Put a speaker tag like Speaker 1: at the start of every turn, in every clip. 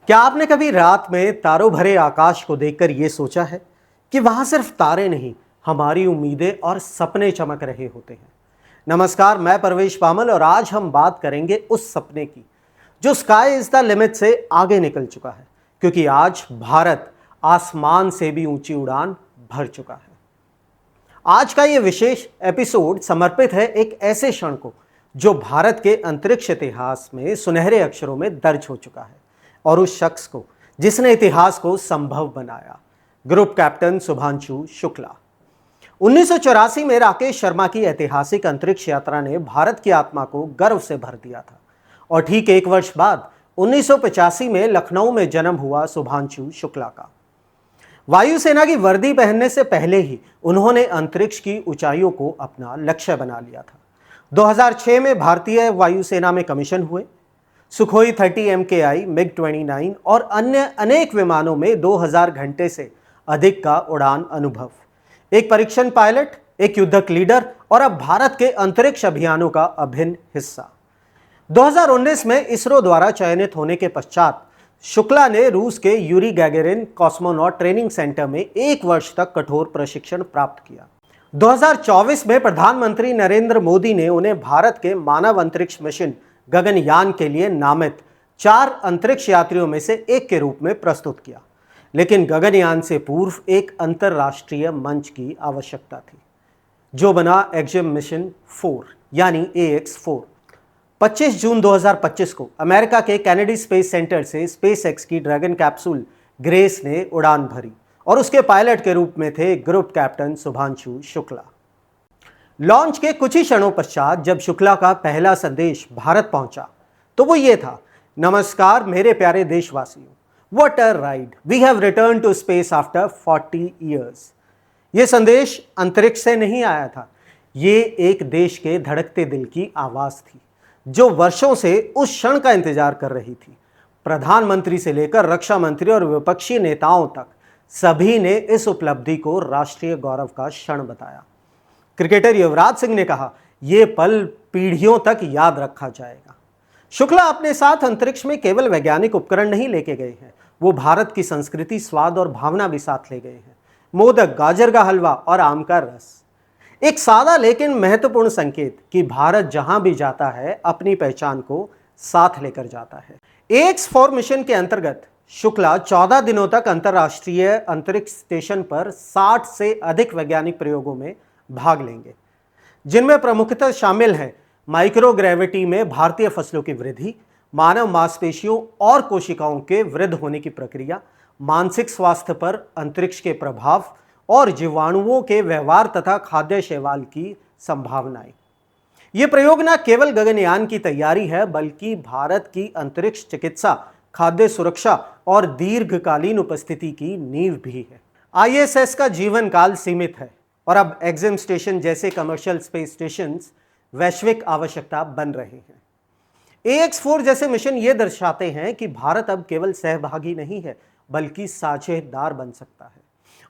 Speaker 1: क्या आपने कभी रात में तारों भरे आकाश को देखकर यह सोचा है कि वहां सिर्फ तारे नहीं, हमारी उम्मीदें और सपने चमक रहे होते हैं। नमस्कार, मैं परवेश पामल और आज हम बात करेंगे उस सपने की जो स्काई इज द लिमिट से आगे निकल चुका है, क्योंकि आज भारत आसमान से भी ऊंची उड़ान भर चुका है। आज का ये विशेष एपिसोड समर्पित है एक ऐसे क्षण को जो भारत के अंतरिक्ष इतिहास में सुनहरे अक्षरों में दर्ज हो चुका है, और उस शख्स को जिसने इतिहास को संभव बनाया, ग्रुप कैप्टन शुभांशु शुक्ला। 1984 में राकेश शर्मा की ऐतिहासिक अंतरिक्ष यात्रा ने भारत की आत्मा को गर्व से भर दिया था, और ठीक एक वर्ष बाद 1985 में लखनऊ में जन्म हुआ शुभांशु शुक्ला का। वायुसेना की वर्दी पहनने से पहले ही उन्होंने अंतरिक्ष की ऊंचाइयों को अपना लक्ष्य बना लिया था। 2006 में भारतीय वायुसेना में कमीशन हुए। सुखोई 30 MKI, MiG-29 और अन्य अनेक विमानों में 2000 घंटे से अधिक का उड़ान अनुभव, एक परीक्षण पायलट, एक युद्धक लीडर और अब भारत के अंतरिक्ष अभियानों का अभिन्न हिस्सा। 2019 में इसरो द्वारा चयनित होने के पश्चात शुक्ला ने रूस के Yuri Gagarin cosmonaut training centre में एक वर्ष तक कठोर प्रशिक्षण प्राप्त किया। 2024 में प्रधानमंत्री नरेंद्र मोदी ने उन्हें भारत के मानव अंतरिक्ष मिशन गगनयान के लिए नामित 4 अंतरिक्ष यात्रियों में से एक के रूप में प्रस्तुत किया। लेकिन गगनयान से पूर्व एक अंतरराष्ट्रीय मंच की आवश्यकता थी, जो बना एक्जिम मिशन 4 यानी AX4। 25 जून 2025 को अमेरिका के कैनेडी स्पेस सेंटर से स्पेसएक्स की ड्रैगन कैप्सूल ग्रेस ने उड़ान भरी, और उसके पायलट के रूप में थे group captain Shubhanshu Shukla. Launch के कुछ ही क्षणों पश्चात जब शुक्ला का पहला संदेश भारत पहुंचा तो वो ये था: नमस्कार मेरे प्यारे देशवासियों, what a ride, we have return to space after 40 years. ये संदेश अंतरिक्ष से नहीं आया था, ये एक देश के धड़कते दिल की आवाज थी जो वर्षों से उस क्षण का इंतजार कर रही थी। प्रधानमंत्री से लेकर रक्षा मंत्री और विपक्षी नेताओं तक सभी ने इस उपलब्धि को राष्ट्रीय गौरव का क्षण बताया। क्रिकेटर युवराज सिंह ने कहा, यह पल पीढ़ियों तक याद रखा जाएगा। शुक्ला अपने साथ अंतरिक्ष में केवल वैज्ञानिक उपकरण नहीं लेके गए हैं, वो भारत की संस्कृति, स्वाद और भावना भी साथ ले गए हैं। मोदक, गाजर का हलवा और आम का रस, एक सादा लेकिन महत्वपूर्ण संकेत कि भारत जहां भी जाता है अपनी पहचान को साथ लेकर जाता है। AX4 मिशन के अंतर्गत शुक्ला 14 दिनों तक अंतरराष्ट्रीय अंतरिक्ष स्टेशन पर 60 से अधिक वैज्ञानिक प्रयोगों में भाग लेंगे, जिनमें प्रमुखतः शामिल हैं माइक्रोग्रेविटी में भारतीय फसलों की वृद्धि, मानव मांसपेशियों और कोशिकाओं के वृद्ध होने की प्रक्रिया, मानसिक स्वास्थ्य पर अंतरिक्ष के प्रभाव और जीवाणुओं के व्यवहार तथा खाद्य शैवाल की संभावनाएं। ये प्रयोग न केवल गगनयान की तैयारी है, बल्कि भारत की अंतरिक्ष चिकित्सा, खाद्य सुरक्षा और दीर्घकालीन उपस्थिति की नींव भी है। ISS का जीवन काल सीमित है, और अब एक्जिम स्टेशन जैसे कमर्शियल स्पेस स्टेशन वैश्विक आवश्यकता बन रहे हैं। AX4 जैसे मिशन ये दर्शाते हैं कि भारत अब केवल सहभागी नहीं है, बल्कि साझेदार बन सकता है,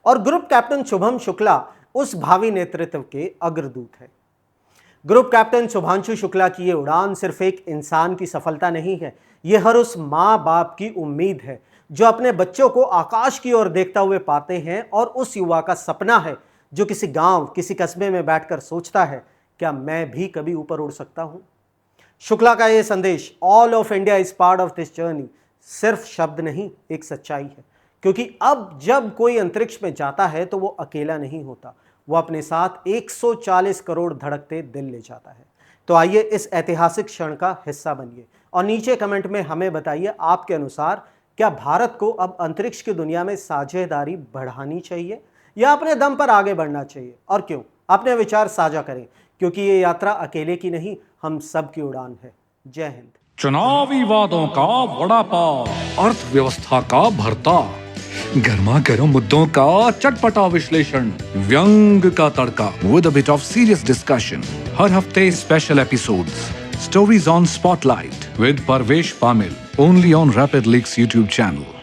Speaker 1: और ग्रुप कैप्टन शुभम शुक्ला उस भावी नेतृत्व के अग्रदूत है। ग्रुप कैप्टन शुभांशु शुक्ला की ये उड़ान सिर्फ एक इंसान की सफलता नहीं है, ये हर उस माँ बाप की उम्मीद है जो अपने बच्चों को आकाश की ओर देखता हुए पाते हैं, और उस युवा का सपना है जो किसी गांव, किसी कस्बे में बैठकर सोचता है, क्या मैं भी कभी ऊपर उड़ सकता हूं। शुक्ला का यह संदेश, all of India is part of this journey, सिर्फ शब्द नहीं, एक सच्चाई है। क्योंकि अब जब कोई अंतरिक्ष में जाता है तो वो अकेला नहीं होता, वो अपने साथ 140 करोड़ धड़कते दिल ले जाता है। तो आइए इस ऐतिहासिक क्षण का हिस्सा बनिए, और नीचे कमेंट में हमें बताइए, आपके अनुसार क्या भारत को अब अंतरिक्ष की दुनिया में साझेदारी बढ़ानी चाहिए या अपने दम पर आगे बढ़ना चाहिए, और क्यों? अपने विचार साझा करें, क्योंकि ये यात्रा अकेले की नहीं, हम सब की उड़ान है। जय हिंद।
Speaker 2: चुनावी वादों का वड़ा पाव, अर्थव्यवस्था का भरता, गर्मा गर्म मुद्दों का चटपटा विश्लेषण, व्यंग का तड़का with a bit of serious discussion. हर हफ्ते special episodes, stories on spotlight with Parvesh Pamil, only on Rapid Leaks YouTube channel.